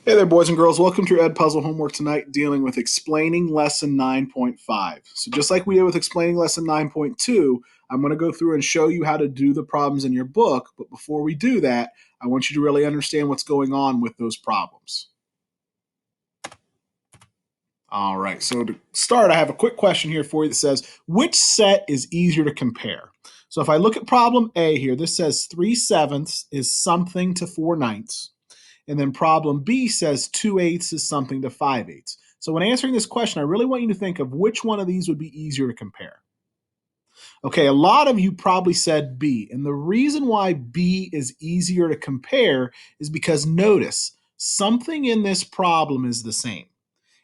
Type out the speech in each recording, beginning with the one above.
Hey there, boys and girls. Welcome to your Ed Puzzle homework tonight, dealing with explaining lesson 9.5. So just like we did with explaining lesson 9.2, I'm going to go through and show you how to do the problems in your book. But before we do that, I want you to really understand what's going on with those problems. All right, so to start, I have a quick question here for you that says, which set is easier to compare? So if I look at problem A here, this says 3/7 is something to 4/9. And then problem B says 2/8 is something to 5/8. So when answering this question, I really want you to think of which one of these would be easier to compare. Okay, a lot of you probably said B. And the reason why B is easier to compare is because notice, something in this problem is the same.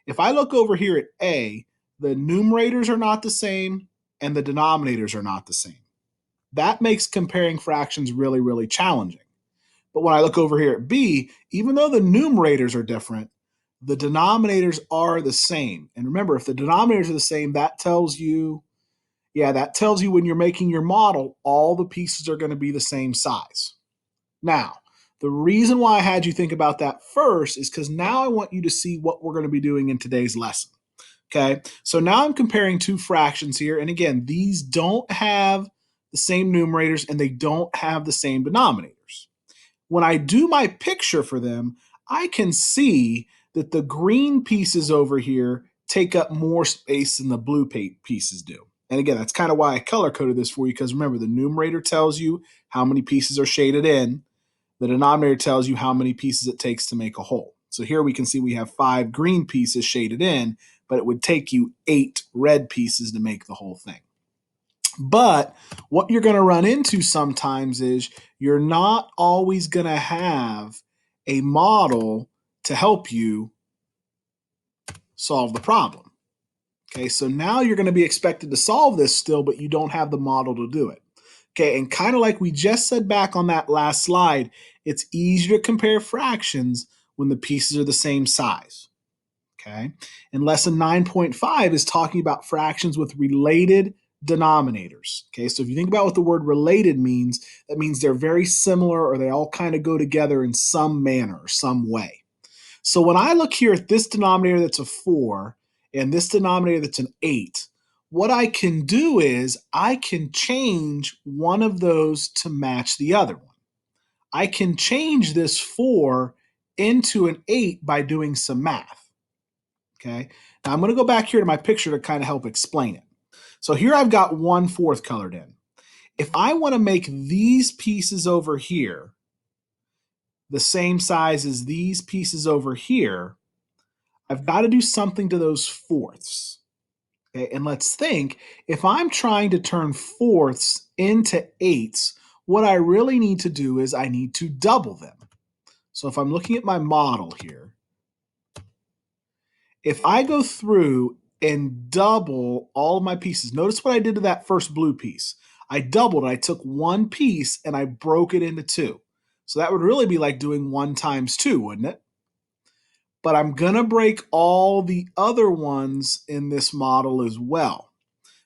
If I look over here at A, the numerators are not the same and the denominators are not the same. That makes comparing fractions really, really challenging. But when I look over here at B, even though the numerators are different, the denominators are the same. And remember, if the denominators are the same, that tells you, when you're making your model, all the pieces are going to be the same size. Now, the reason why I had you think about that first is because now I want you to see what we're going to be doing in today's lesson. Okay, so now I'm comparing two fractions here. And again, these don't have the same numerators and they don't have the same denominators. When I do my picture for them, I can see that the green pieces over here take up more space than the blue pieces do. And again, that's kind of why I color coded this for you, because remember, the numerator tells you how many pieces are shaded in. The denominator tells you how many pieces it takes to make a whole. So here we can see we have 5 green pieces shaded in, but it would take you 8 red pieces to make the whole thing. But what you're going to run into sometimes is you're not always going to have a model to help you solve the problem. Okay, so now you're going to be expected to solve this still, but you don't have the model to do it. Okay, and kind of like we just said back on that last slide, it's easier to compare fractions when the pieces are the same size. Okay, and lesson 9.5 is talking about fractions with related denominators. Okay, so if you think about what the word related means, that means they're very similar or they all kind of go together in some manner or some way. So when I look here at this denominator that's a 4 and this denominator that's an 8, what I can do is I can change one of those to match the other one. I can change this 4 into an 8 by doing some math. Okay, now I'm going to go back here to my picture to kind of help explain it. So here I've got 1/4 colored in. If I want to make these pieces over here the same size as these pieces over here, I've got to do something to those fourths. Okay, and let's think, if I'm trying to turn fourths into eighths, what I really need to do is I need to double them. So if I'm looking at my model here, if I go through and double all of my pieces, notice what I did to that first blue piece. I doubled it. I took one piece and I broke it into 2. So that would really be like doing 1 times 2, wouldn't it? But I'm going to break all the other ones in this model as well.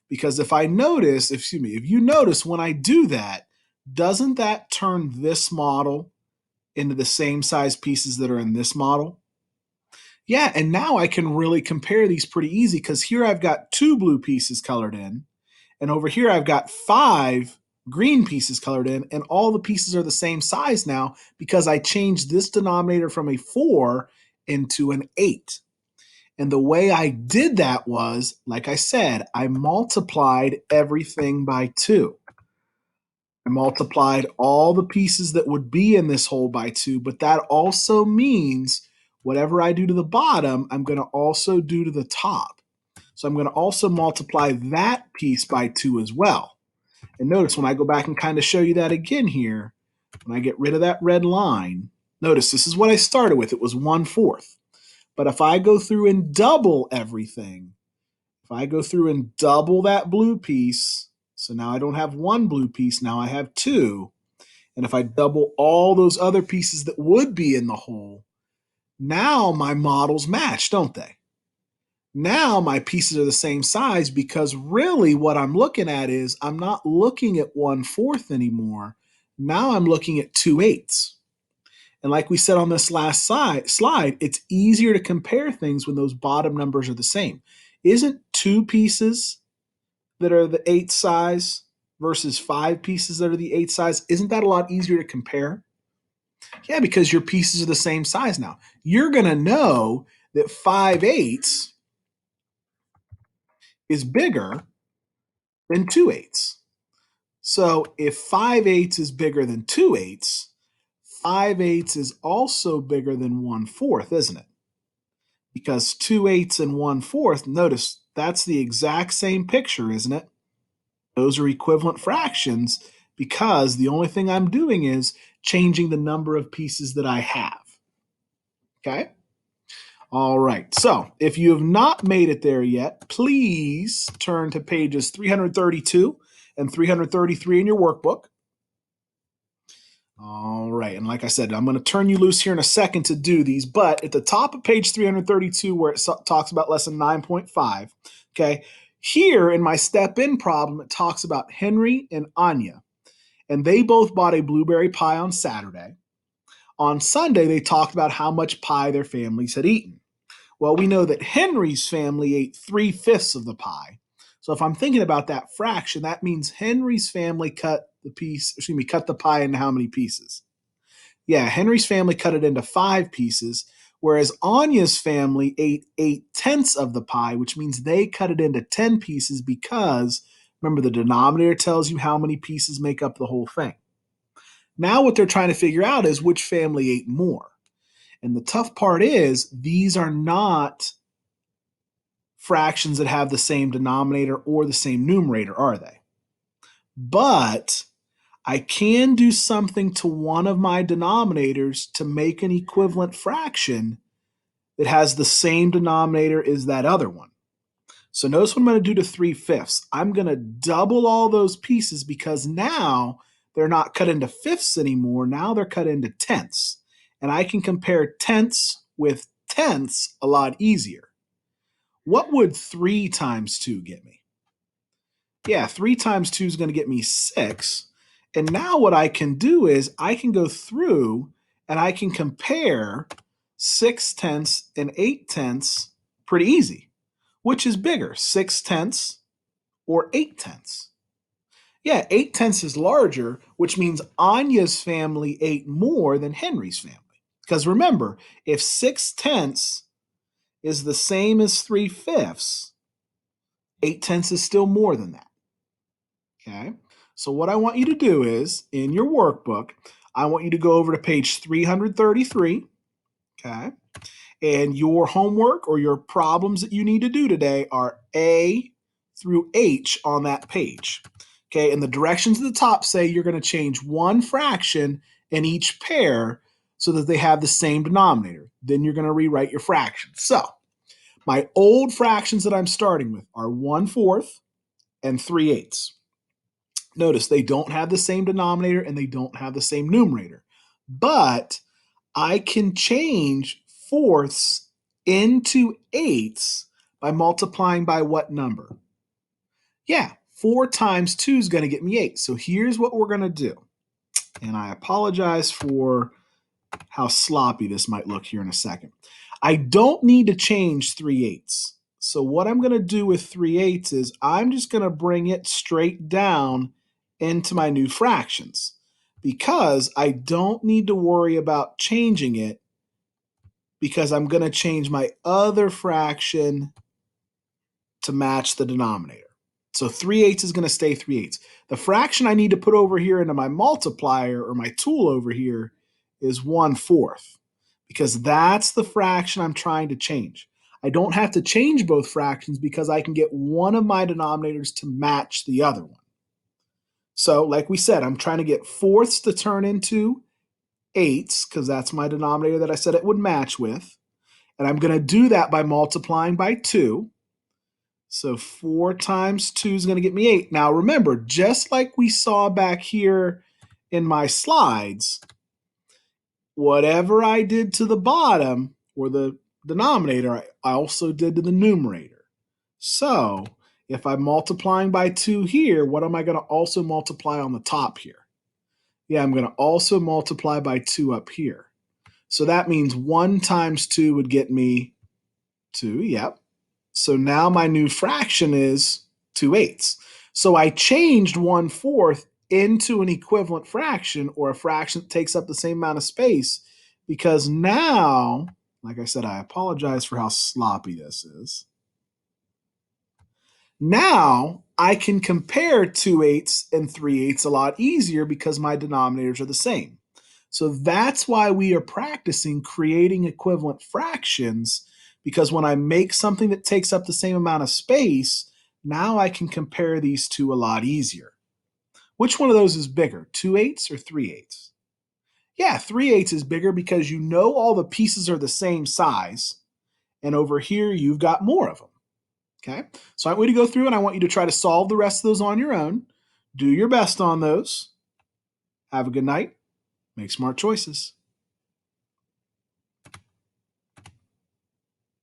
Because if you notice when I do that, doesn't that turn this model into the same size pieces that are in this model? Yeah, and now I can really compare these pretty easy because here I've got 2 blue pieces colored in, and over here I've got 5 green pieces colored in, and all the pieces are the same size now because I changed this denominator from a 4 into an 8. And the way I did that was, like I said, I multiplied everything by 2. I multiplied all the pieces that would be in this whole by 2, but that also means whatever I do to the bottom, I'm going to also do to the top. So I'm going to also multiply that piece by 2 as well. And notice when I go back and kind of show you that again here, when I get rid of that red line, notice this is what I started with. It was 1/4. But if I go through and double everything, if I go through and double that blue piece, so now I don't have 1 blue piece, now I have 2. And if I double all those other pieces that would be in the whole, now my models match, don't they? Now my pieces are the same size because really what I'm looking at is I'm not looking at 1/4 anymore. Now I'm looking at 2/8. And like we said on this last slide, it's easier to compare things when those bottom numbers are the same. Isn't 2 pieces that are the 8th size versus 5 pieces that are the 8th size, isn't that a lot easier to compare? Yeah, because your pieces are the same size now. You're going to know that 5/8 is bigger than 2/8. So if 5/8 is bigger than 2/8, 5/8 is also bigger than 1/4, isn't it? Because 2/8 and 1/4, notice that's the exact same picture, isn't it? Those are equivalent fractions because the only thing I'm doing is changing the number of pieces that I have. Okay? All right. So if you have not made it there yet, please turn to pages 332 and 333 in your workbook. All right. And like I said, I'm going to turn you loose here in a second to do these. But at the top of page 332, where it talks about lesson 9.5, okay, here in my step in problem, it talks about Henry and Anya. And they both bought a blueberry pie on Saturday. On Sunday, they talked about how much pie their families had eaten. Well, we know that Henry's family ate 3/5 of the pie. So if I'm thinking about that fraction, that means Henry's family cut the pie into how many pieces? Yeah, Henry's family cut it into 5 pieces, whereas Anya's family ate 8/10 of the pie, which means they cut it into 10 pieces because remember the denominator tells you how many pieces make up the whole thing. Now what they're trying to figure out is which family ate more. And the tough part is these are not fractions that have the same denominator or the same numerator, are they? But I can do something to one of my denominators to make an equivalent fraction that has the same denominator as that other one. So notice what I'm going to do to 3/5. I'm going to double all those pieces because now they're not cut into fifths anymore. Now they're cut into tenths. And I can compare tenths with tenths a lot easier. What would 3 times 2 get me? Yeah, 3 times 2 is going to get me 6. And now what I can do is I can go through and I can compare 6/10 and 8/10 pretty easy. Which is bigger, 6/10 or 8/10? Yeah, 8/10 is larger, which means Anya's family ate more than Henry's family. Because remember, if 6/10 is the same as 3/5, 8/10 is still more than that. Okay? So what I want you to do is, in your workbook, I want you to go over to page 333, okay? And your homework or your problems that you need to do today are A through H on that page. Okay, and the directions at the top say you're going to change one fraction in each pair so that they have the same denominator. Then you're going to rewrite your fractions. So my old fractions that I'm starting with are 1/4 and 3/8. Notice they don't have the same denominator and they don't have the same numerator. But I can change fourths into eighths by multiplying by what number? Yeah, 4 times 2 is going to get me 8. So here's what we're going to do. And I apologize for how sloppy this might look here in a second. I don't need to change 3/8. So what I'm going to do with 3/8 is I'm just going to bring it straight down into my new fractions because I don't need to worry about changing it because I'm going to change my other fraction to match the denominator. So 3/8 is going to stay 3/8. The fraction I need to put over here into my multiplier or my tool over here is 1/4 because that's the fraction I'm trying to change. I don't have to change both fractions because I can get one of my denominators to match the other one. So like we said, I'm trying to get fourths to turn into eighths because that's my denominator that I said it would match with. And I'm going to do that by multiplying by 2. So 4 times 2 is going to get me 8. Now remember, just like we saw back here in my slides, whatever I did to the bottom or the denominator, I also did to the numerator. So if I'm multiplying by 2 here, what am I going to also multiply on the top here? Yeah, I'm going to also multiply by 2 up here. So that means 1 times 2 would get me 2. Yep. So now my new fraction is 2/8. So I changed 1/4 into an equivalent fraction, or a fraction that takes up the same amount of space, because now, like I said, I apologize for how sloppy this is. Now I can compare 2/8 and 3/8 a lot easier because my denominators are the same. So that's why we are practicing creating equivalent fractions, because when I make something that takes up the same amount of space, now I can compare these two a lot easier. Which one of those is bigger, 2/8 or 3/8? Yeah, 3/8 is bigger because you know all the pieces are the same size, and over here you've got more of them. Okay, so I want you to go through and I want you to try to solve the rest of those on your own. Do your best on those. Have a good night. Make smart choices.